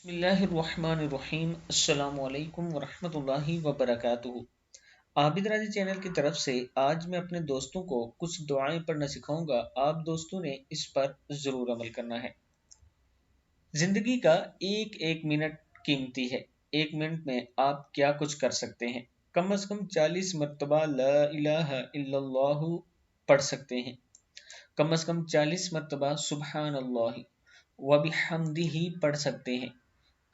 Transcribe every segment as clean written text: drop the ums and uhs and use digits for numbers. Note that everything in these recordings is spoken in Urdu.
بسم اللہ الرحمن الرحیم۔ السلام علیکم ورحمۃ اللہ وبرکاتہ۔ عابد راضی چینل کی طرف سے آج میں اپنے دوستوں کو کچھ دعائیں پڑھنا سکھاؤں گا۔ آپ دوستوں نے اس پر ضرور عمل کرنا ہے۔ زندگی کا ایک ایک منٹ قیمتی ہے۔ ایک منٹ میں آپ کیا کچھ کر سکتے ہیں؟ کم از کم 40 مرتبہ لا الہ الا اللہ پڑھ سکتے ہیں۔ کم از کم 40 مرتبہ سبحان اللہ وبحمدہ پڑھ سکتے ہیں۔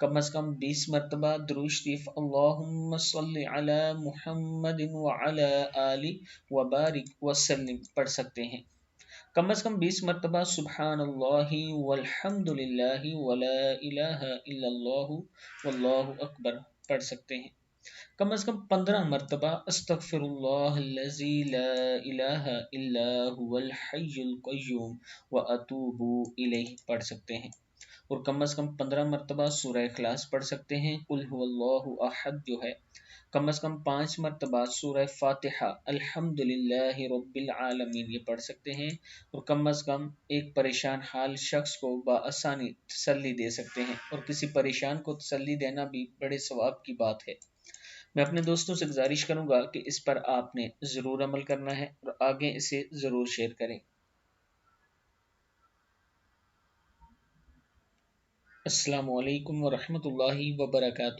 کم از کم 20 مرتبہ درود شریف اللہم صلی علی محمد وعلی آل وبارک وسلم پڑھ سکتے ہیں۔ کم از کم 20 مرتبہ سبحان اللہ والحمد للہ ولا الہ الا اللہ واللہ اکبر پڑھ سکتے ہیں۔ کم از کم 15 مرتبہ استغفر اللہ الذی لا الہ الا هو الحی القیوم واتوب الیہ پڑھ سکتے ہیں۔ اور کم از کم 15 مرتبہ سورہ اخلاص پڑھ سکتے ہیں، قل هو اللہ احد جو ہے۔ کم از کم 5 مرتبہ سورہ فاتحہ الحمد للہ رب العالمین یہ پڑھ سکتے ہیں۔ اور کم از کم ایک پریشان حال شخص کو بآسانی تسلی دے سکتے ہیں، اور کسی پریشان کو تسلی دینا بھی بڑے ثواب کی بات ہے۔ میں اپنے دوستوں سے گزارش کروں گا کہ اس پر آپ نے ضرور عمل کرنا ہے اور آگے اسے ضرور شیئر کریں۔ السلام علیکم ورحمۃ اللہ وبرکاتہ۔